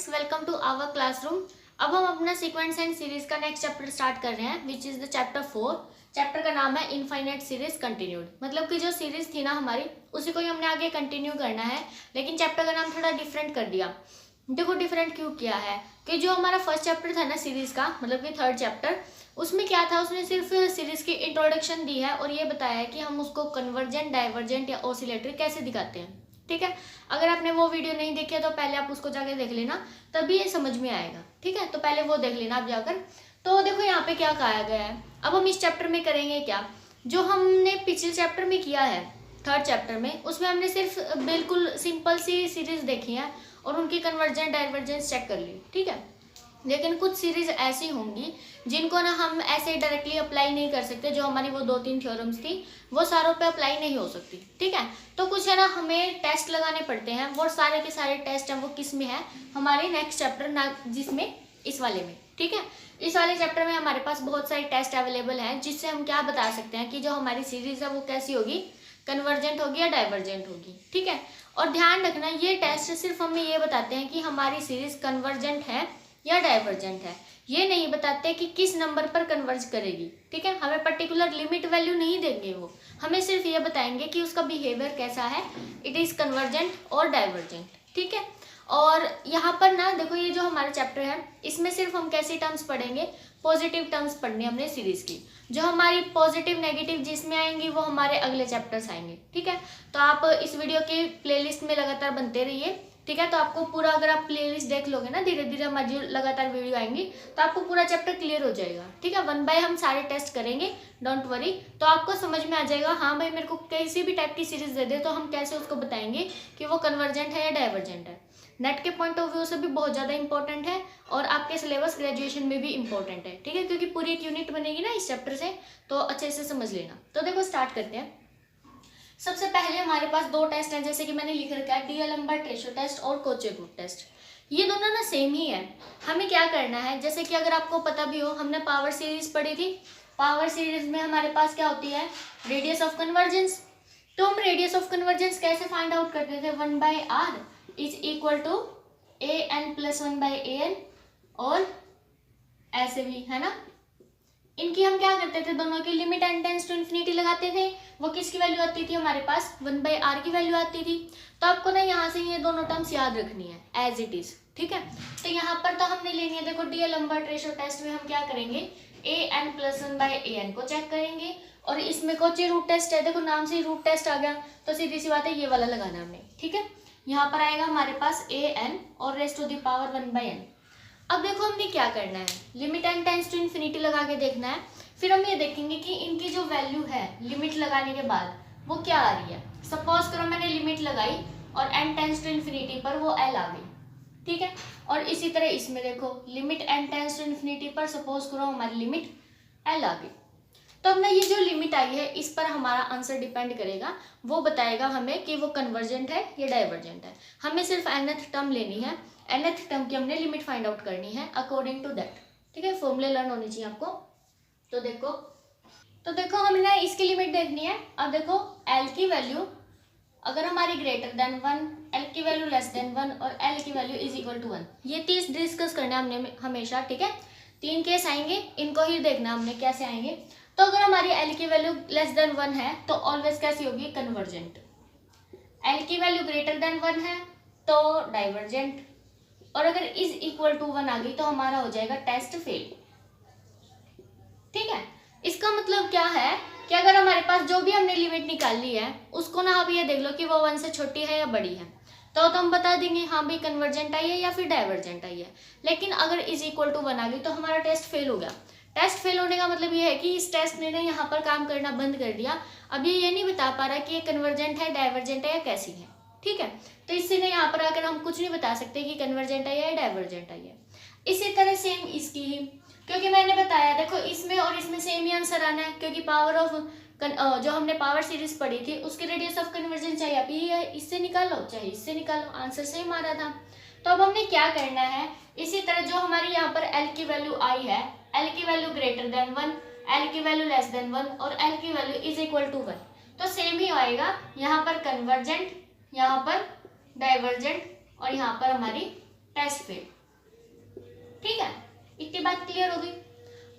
Friends, welcome to our classroom. अब हम अपना सीक्वेंस एंड सीरीज का नेक्स्ट चैप्टर स्टार्ट कर रहे हैं, which is the chapter 4। Chapter का नाम है इनफाइनाइट सीरीज कंटिन्यूड। मतलब कि जो सीरीज थी ना हमारी, उसी को ही हमने आगे कंटिन्यू करना है, लेकिन चैप्टर का नाम थोड़ा डिफरेंट कर दिया। देखो डिफरेंट क्यों किया है कि जो हमारा फर्स्ट चैप्टर था ना सीरीज का, मतलब कि थर्ड चैप्टर, उसमें क्या था, उसने सिर्फ सीरीज की इंट्रोडक्शन दी है और ये बताया है कि हम उसको कन्वर्जेंट, डाइवर्जेंट या ऑसिलेटरी कैसे दिखाते हैं। ठीक है, अगर आपने वो वीडियो नहीं देखी है तो पहले आप उसको जाके देख लेना, तभी ये समझ में आएगा। ठीक है, तो पहले वो देख लेना आप जाकर। तो देखो यहाँ पे क्या कहा गया है। अब हम इस चैप्टर में करेंगे क्या, जो हमने पिछले चैप्टर में किया है थर्ड चैप्टर में, उसमें हमने सिर्फ बिल्कुल सिंपल सी सीरीज देखी है और उनकी कन्वर्जेंट डाइवर्जेंस चेक कर ली। ठीक है, लेकिन कुछ सीरीज ऐसी होंगी जिनको ना हम ऐसे डायरेक्टली अप्लाई नहीं कर सकते। जो हमारी वो 2-3 थ्योरम्स थी वो सारों पे अप्लाई नहीं हो सकती। ठीक है, तो कुछ है ना हमें टेस्ट लगाने पड़ते हैं। वो सारे के सारे टेस्ट हैं वो किस में है, हमारे नेक्स्ट चैप्टर ना, जिसमें इस वाले में। ठीक है, इस वाले चैप्टर में हमारे पास बहुत सारे टेस्ट अवेलेबल हैं, जिससे हम क्या बता सकते हैं कि जो हमारी सीरीज है वो कैसी होगी, कन्वर्जेंट होगी या डाइवर्जेंट होगी। ठीक है, और ध्यान रखना ये टेस्ट सिर्फ हमें ये बताते हैं कि हमारी सीरीज कन्वर्जेंट है या डाइवर्जेंट है, ये नहीं बताते कि किस नंबर पर कन्वर्ज करेगी। ठीक है, हमें पर्टिकुलर लिमिट वैल्यू नहीं देंगे, वो हमें सिर्फ ये बताएंगे कि उसका बिहेवियर कैसा है, इट इज कन्वर्जेंट और डाइवर्जेंट। ठीक है, और यहाँ पर ना देखो, ये जो हमारा चैप्टर है इसमें सिर्फ हम कैसी टर्म्स पढ़ेंगे, पॉजिटिव टर्म्स पढ़नी है हमने सीरीज की। जो हमारी पॉजिटिव नेगेटिव जिसमें आएंगी वो हमारे अगले चैप्टर्स आएंगे। ठीक है, तो आप इस वीडियो के प्लेलिस्ट में लगातार बनते रहिए। ठीक है, तो आपको पूरा, अगर आप प्लेलिस्ट देख लोगे ना, धीरे धीरे हमारी जो लगातार वीडियो आएंगी तो आपको पूरा चैप्टर क्लियर हो जाएगा। ठीक है, 1 बाय हम सारे टेस्ट करेंगे, डोंट वरी। तो आपको समझ में आ जाएगा, हाँ भाई मेरे को किसी भी टाइप की सीरीज दे दे तो हम कैसे उसको बताएंगे कि वो कन्वर्जेंट है या डाइवर्जेंट है। नेट के पॉइंट ऑफ व्यू से भी बहुत ज़्यादा इंपॉर्टेंट है और आपके सिलेबस ग्रेजुएशन में भी इंपॉर्टेंट है। ठीक है, क्योंकि पूरी एक यूनिट बनेगी ना इस चैप्टर से, तो अच्छे से समझ लेना। तो देखो स्टार्ट करते हैं। सबसे पहले हमारे पास 2 टेस्ट हैं, जैसे कि मैंने लिख रखा है, डीएलएम्बर्ट रेशियो टेस्ट और कोचे-ग्रुप टेस्ट। ये दोनों ना सेम ही है। हमें क्या करना है, जैसे कि अगर आपको पता भी हो, हमने पावर सीरीज पढ़ी थी। पावर सीरीज में हमारे पास क्या होती है, रेडियस ऑफ कन्वर्जेंस। तो हम रेडियस ऑफ कन्वर्जेंस कैसे फाइंड आउट करते थे, 1/r is equal to an plus 1/an, और ऐसे भी है ना। इनकी हम क्या करते थे, दोनों की limit n tends to infinity लगाते थे। वो किसकी वैल्यू आती थी, हमारे पास 1/r की वैल्यू आती थी। तो आपको ना यहाँ से ये दोनों टर्म्स याद रखनी है एज इट इज। ठीक है, तो यहाँ पर तो हमने लेनी है, देखो डीएलएम्बर्ट रेशियो टेस्ट में हम क्या करेंगे, an प्लस 1/an को चेक करेंगे, और इसमें कोचे रूट टेस्ट है, देखो नाम से ही रूट टेस्ट आ गया, तो सीधी सी बात है ये वाला लगाना हमने। ठीक है, यहाँ पर आएगा हमारे पास an और raise to the power 1/n। अब देखो हमने क्या करना है, limit n tends to infinity लगा के देखना है। फिर हम ये देखेंगे कि इनकी जो वैल्यू है लिमिट लगाने के बाद वो क्या आ रही है। सपोज करो मैंने लिमिट लगाई और एन टेंस टू इन्फिनिटी पर वो एल आ गई। ठीक है, और इसी तरह इसमें देखो limit n tends to infinity पर सपोज करो हमारी लिमिट एल आ गई। तो अब ना ये जो लिमिट आई है इस पर हमारा आंसर डिपेंड करेगा, वो बताएगा हमें कि वो कन्वर्जेंट है या डाइवर्जेंट है। हमें सिर्फ nth टर्म लेनी है, nth टर्म की हमने लिमिट फाइंड आउट करनी है अकॉर्डिंग टू दैट। ठीक है, फॉर्मूले लर्न होने चाहिए आपको। तो देखो हमने इसकी लिमिट देखनी है। अब देखो l की वैल्यू अगर हमारी ग्रेटर देन 1, l की वैल्यू लेस देन 1 और l की वैल्यू इज इक्वल टू 1, ये 30 डिस्कस करना है हमने हमेशा। ठीक है, 3 केस आएंगे, इनको ही देखना हमने कैसे आएंगे। तो अगर हमारी l की वैल्यू लेस देन 1 है तो ऑलवेज कैसी होगी, कन्वर्जेंट। l की वैल्यू ग्रेटर देन 1 है तो डाइवर्जेंट, और अगर इज इक्वल टू 1 आ गई तो हमारा हो जाएगा टेस्ट फेल। ठीक है, इसका मतलब क्या है कि अगर हमारे पास जो भी हमने लिमिट निकाल ली है उसको ना आप ये देख लो कि वो 1 से छोटी है या बड़ी है, तो हम बता देंगे हाँ भाई कन्वर्जेंट आई है या फिर डाइवर्जेंट आई है। लेकिन अगर इज इक्वल टू 1 आ गई तो हमारा टेस्ट फेल हो गया। टेस्ट फेल होने का मतलब ये है कि इस टेस्ट ने यहाँ पर काम करना बंद कर दिया। अब ये नहीं बता पा रहा कि ये कन्वर्जेंट है, डाइवर्जेंट है या कैसी है। ठीक है, तो इससे ना यहाँ पर आकर हम कुछ नहीं बता सकते कि कन्वर्जेंट आई है या डाइवर्जेंट आई है। इसी तरह सेम इसकी ही, क्योंकि मैंने बताया देखो इसमें और इसमें सेम ही आंसर आना है, क्योंकि पावर ऑफ जो हमने पावर सीरीज पढ़ी थी उसकी रेडियस ऑफ कन्वर्जेंस चाहे आप ये इससे निकालो चाहे इससे निकालो, आंसर सेम आ रहा था। तो अब हमने क्या करना है, इसी तरह जो हमारी यहाँ पर l की वैल्यू आई है, l की वैल्यू ग्रेटर देन 1, l की वैल्यू लेस देन 1 और l की वैल्यू इज इक्वल टू 1, तो सेम ही आएगा। यहाँ पर कन्वर्जेंट, यहाँ पर डाइवर्जेंट और यहाँ पर हमारी टेस्ट फेल। ठीक है, इतनी बात क्लियर होगी।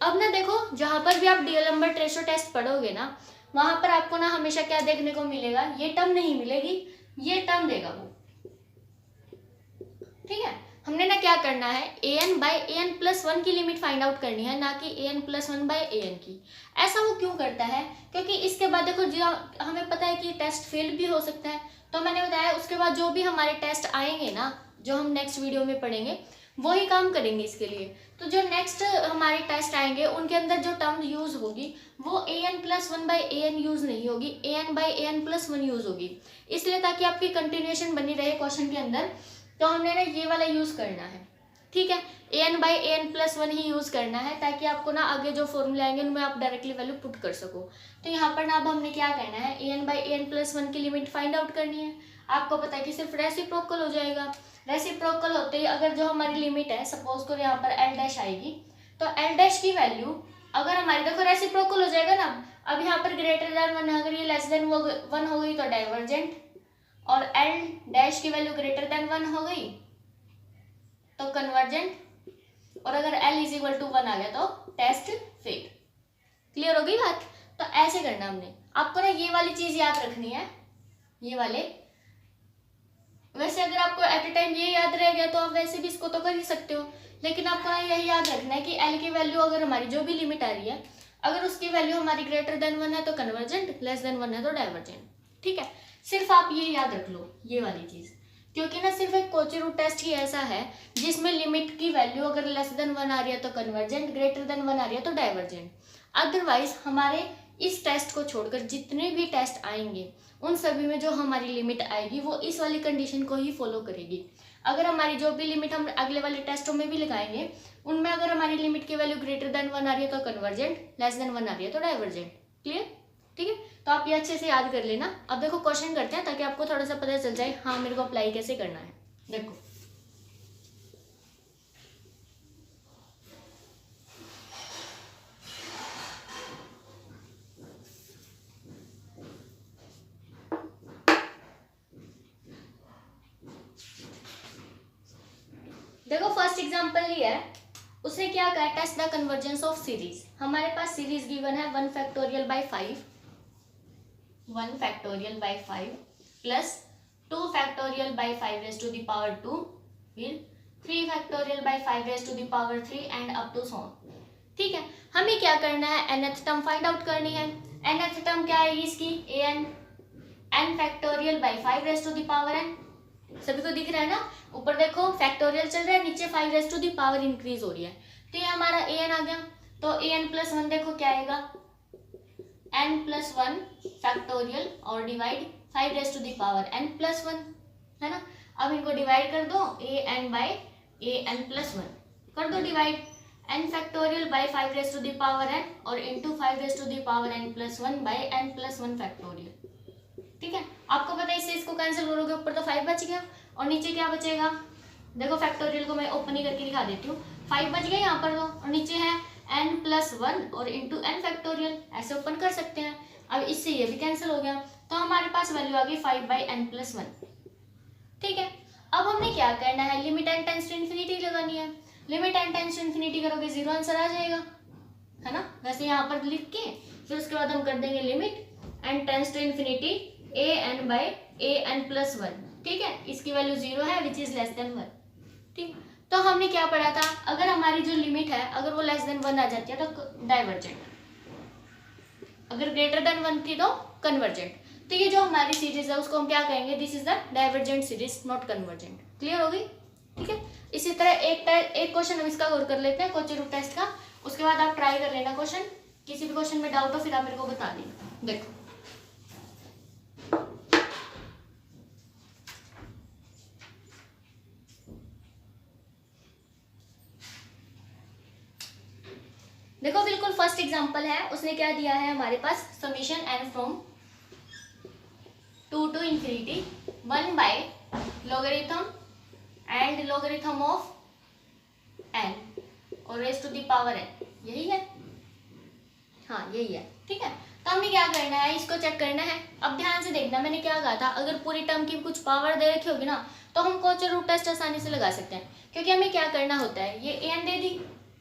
अब ना देखो, जहां पर भी आप डीएलएम्बर्ट रेशो टेस्ट पढ़ोगे ना, वहां पर आपको ना हमेशा क्या देखने को मिलेगा, ये टर्म नहीं मिलेगी, ये टर्म देगा वो। ठीक है, हमने ना क्या करना है, an बाई an प्लस 1 की लिमिट फाइंड आउट करनी है, ना कि an प्लस 1 बाई an की। ऐसा वो क्यों करता है, क्योंकि इसके बाद देखो जो हमें पता है कि टेस्ट फेल भी हो सकता है, तो मैंने बताया उसके बाद जो भी हमारे टेस्ट आएंगे ना, जो हम नेक्स्ट वीडियो में पढ़ेंगे, वही काम करेंगे इसके लिए। तो जो नेक्स्ट हमारे टेस्ट आएंगे उनके अंदर जो टर्म यूज होगी वो an plus 1 by an use नहीं होगी, an by an plus 1 use होगी। इसलिए ताकि आपकी कंटिन्यूएशन बनी रहे क्वेश्चन के अंदर, तो हमने ना ये वाला यूज करना है। ठीक है, an by an plus 1 he use करना है, ताकि आपको ना आगे जो फॉर्मूले आएंगे उनमें आप डायरेक्टली वैल्यू पुट कर सको। तो यहाँ पर ना अब हमने क्या करना है, an बाई an प्लस 1 की लिमिट फाइंड आउट करनी है। आपको पता है कि सिर्फ रेसिप्रोकल हो जाएगा। रेसिप्रोकल होते ही अगर जो हमारी लिमिट है, सपोज करो यहाँ पर एल डैश आएगी, तो एल डैश की वैल्यू अगर हमारी, देखो रेसिप्रोकल हो जाएगा ना, अब यहाँ पर ग्रेटर देन 1, अगर ये लेस देन 1 हो गई तो डाइवर्जेंट, और एल डैश की वैल्यू ग्रेटर देन 1 हो गई तो कन्वर्जेंट, और अगर एल इज इक्वल टू 1 आ गया तो टेस्ट फेल। क्लियर हो गई बात। तो ऐसे करना हमने, आपको ना ये वाली चीज याद रखनी है, ये वाले। वैसे अगर आपको एट ए टाइम ये याद रह गया तो आप वैसे भी इसको तो कर ही सकते हो, लेकिन आपको ना यही याद रखना है कि एल की वैल्यू अगर हमारी जो भी लिमिट आ रही है, अगर उसकी वैल्यू हमारी ग्रेटर देन 1 है तो कन्वर्जेंट, लेस देन 1 है तो डाइवर्जेंट। ठीक है, सिर्फ आप ये याद रख लो, ये वाली चीज, क्योंकि ना सिर्फ एक कोची रूट टेस्ट ही ऐसा है जिसमें लिमिट की वैल्यू अगर लेस देन 1 आ रही है तो कन्वर्जेंट, ग्रेटर देन 1 आ रही है तो डाइवर्जेंट। अदरवाइज हमारे इस टेस्ट को छोड़कर जितने भी टेस्ट आएंगे उन सभी में जो हमारी लिमिट आएगी वो इस वाली कंडीशन को ही फॉलो करेगी। अगर हमारी जो भी लिमिट हम अगले वाले टेस्टों में भी लगाएंगे, उनमें अगर हमारी लिमिट की वैल्यू ग्रेटर देन 1 आ रही है तो कन्वर्जेंट, लेस देन 1 आ रही है तो डाइवर्जेंट। क्लियर। ठीक है, तो आप ये अच्छे से याद कर लेना। अब देखो क्वेश्चन करते हैं ताकि आपको थोड़ा सा पता चल जाए हाँ मेरे को अप्लाई कैसे करना है। देखो देखो फर्स्ट एग्जांपल लिया है, उसने क्या कहा, test the convergence of series. हमारे पास सीरीज गिवन है 1 factorial by 5, 1 factorial by 5 plus 2 factorial by 5 raise to the power 2, फिर 3 factorial by 5 raise to the power 3 and up to so on. ठीक है, हमें क्या करना है, nth टर्म फाइंड आउट करनी है। nth टर्म क्या आएगी इसकी, n factorial by 5 raise to the power n। सभी को दिख रहा है ना, ऊपर देखो फैक्टोरियल चल रहा है, नीचे 5 raise to the power increase हो रही है, तो ये हमारा an आ गया। तो an प्लस 1 देखो क्या आएगा, n प्लस 1 फैक्टोरियल और divide 5 raise to the power n plus 1, है ना। अब इनको डिवाइड कर दो, an बाई an प्लस 1 कर दो divide, n factorial by 5 raise to the power n और into 5 raise to the power n plus 1 by n plus 1 factorial. ठीक है, आपको पता है इससे इसको कैंसिल करोगे, ऊपर तो 5 बच गया और नीचे क्या बचेगा, देखो फैक्टोरियल को मैं ओपन ही करके दिखा देती हूँ, 5 बच गया यहाँ पर, तो और नीचे है n प्लस 1 और इंटू n फैक्टोरियल, ऐसे ओपन कर सकते हैं। अब इससे ये भी कैंसिल हो गया, तो हमारे पास वैल्यू आ गई 5 बाई n प्लस 1। ठीक है, अब हमने क्या करना है, limit n tends to infinity लगानी है। Limit n tends to infinity करोगे 0 आंसर आ जाएगा, है ना। वैसे यहाँ पर लिख के फिर उसके बाद हम कर देंगे limit n tends to infinity an by an plus 1। ठीक है, इसकी वैल्यू 0 है विच इज लेस देन 1। ठीक, तो हमने क्या पढ़ा था, अगर हमारी जो लिमिट है अगर वो लेस देन 1 आ जाती है तो डाइवर्जेंट, अगर ग्रेटर देन 1 थी तो कन्वर्जेंट। तो ये जो हमारी सीरीज है उसको हम क्या कहेंगे, this is the divergent series not convergent. Clear हो गई। ठीक है, इसी तरह एक क्वेश्चन हम इसका गौर कर लेते हैं कोची रूट टेस्ट का, उसके बाद आप ट्राई कर लेना क्वेश्चन। किसी भी क्वेश्चन में डाउट हो फिर आप मेरे को बता देना। देखो देखो बिल्कुल फर्स्ट एग्जांपल है, उसने क्या दिया है हमारे पास, summation n from 2 to infinity 1 by logarithm and logarithm of n और raise to the power n, यही है, हाँ यही है। ठीक है, तो हमें क्या करना है, इसको चेक करना है। अब ध्यान से देखना, मैंने क्या कहा था, अगर पूरी टर्म की कुछ पावर दे रखी होगी ना तो हम कोची रूट टेस्ट आसानी से लगा सकते हैं। क्योंकि हमें क्या करना होता है, ये an दे दी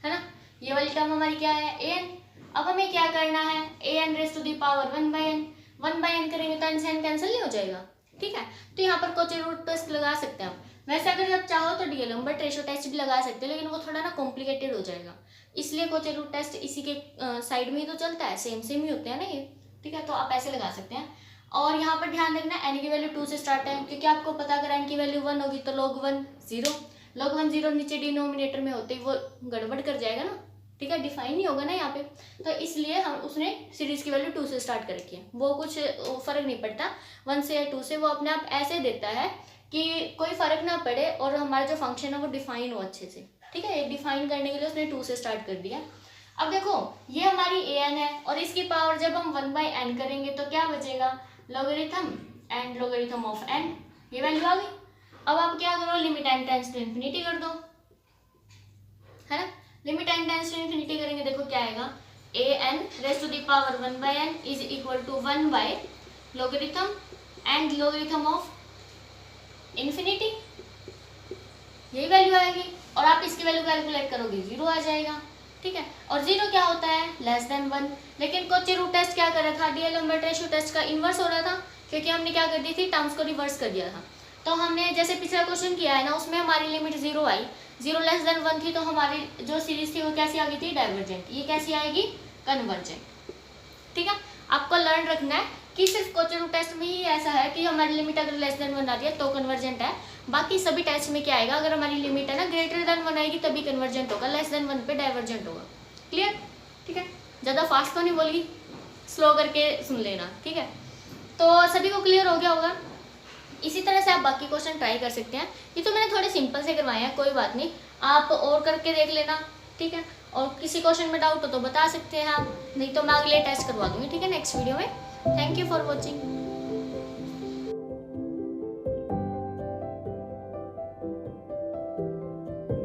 है ना, ये वाली टर्म हमारी क्या है an। अब हमें क्या करना है, an raise to the power 1/n, 1/n करेंगे तो n से n कैंसिल नहीं हो जाएगा, ठीक है। तो यहाँ पर कोची रूट टेस्ट लगा सकते हैं हम। वैसे अगर आप चाहो तो डीएलएम्बर्ट रेशो टेस्ट भी लगा सकते हैं, लेकिन वो थोड़ा ना कॉम्प्लिकेटेड हो जाएगा, इसलिए कोची रूट टेस्ट इसी के साइड में ही तो चलता है, सेम सेम ही होते हैं ना ये, ठीक है। तो आप ऐसे लगा सकते हैं। और यहाँ पर ध्यान रखना n की वैल्यू 2 से स्टार्ट है, क्योंकि आपको पता अगर n की वैल्यू 1 होगी तो log 1 0, log 1 0 नीचे डिनोमिनेटर में होते ही वो गड़बड़ कर जाएगा ना, ठीक है, डिफाइन नहीं होगा ना यहाँ पे। तो इसलिए हम उसने सीरीज की वैल्यू 2 से स्टार्ट कर रखी है, वो कुछ फर्क नहीं पड़ता 1 से या 2 से, वो अपने आप ऐसे देता है कि कोई फर्क ना पड़े और हमारा जो फंक्शन है वो डिफाइन हो अच्छे से, ठीक है। डिफाइन करने के लिए उसने 2 से स्टार्ट कर दिया। अब देखो ये हमारी an है और इसकी पावर जब हम 1/n करेंगे तो क्या बचेगा, logarithm and logarithm of n, ये वैल्यू आ गई। अब आप क्या करो, limit n tends to infinity कर दो, है ना। Limit n tends to infinity करेंगे, देखो क्या आएगा, an raise to the power 1/n is equal to 1 by logarithm and logarithm of infinity, यही वैल्यू आएगी। और आप इसकी वैल्यू कैलकुलेट करोगे 0 आ जाएगा, ठीक है। और 0 क्या होता है, लेस देन 1। लेकिन कोची रूट टेस्ट क्या कर रहा था, डीएलएम्बर्ट रेशो टेस्ट का इन्वर्स हो रहा था, क्योंकि हमने क्या कर दी थी, टर्म्स को रिवर्स कर दिया था। तो हमने जैसे पिछला क्वेश्चन किया है ना, उसमें हमारी लिमिट 0 आई, 0 लेस देन 1 थी, तो हमारी जो सीरीज थी वो कैसी आ गई थी, डाइवर्जेंट। ये कैसी आएगी, कन्वर्जेंट, ठीक है। आपको लर्न रखना है कि सिर्फ कोची रूट टेस्ट में ही ऐसा है कि हमारी लिमिट अगर लेस देन 1 आ रही है तो कन्वर्जेंट है, बाकी सभी टेस्ट में क्या आएगा, अगर हमारी लिमिट है ना ग्रेटर देन 1 आएगी तभी कन्वर्जेंट होगा, लेस देन 1 पे डाइवर्जेंट होगा। क्लियर, ठीक है। ज़्यादा फास्ट तो नहीं बोली, स्लो करके सुन लेना, ठीक है। तो सभी को क्लियर हो गया होगा। इसी तरह से आप बाकी क्वेश्चन ट्राई कर सकते हैं। ये तो मैंने थोड़े सिंपल से करवाए हैं, कोई बात नहीं, आप और करके देख लेना, ठीक है। और किसी क्वेश्चन में डाउट हो तो बता सकते हैं आप, नहीं तो मैं अगले टेस्ट करवा दूँगी, ठीक है, नेक्स्ट वीडियो में। Thank you for watching.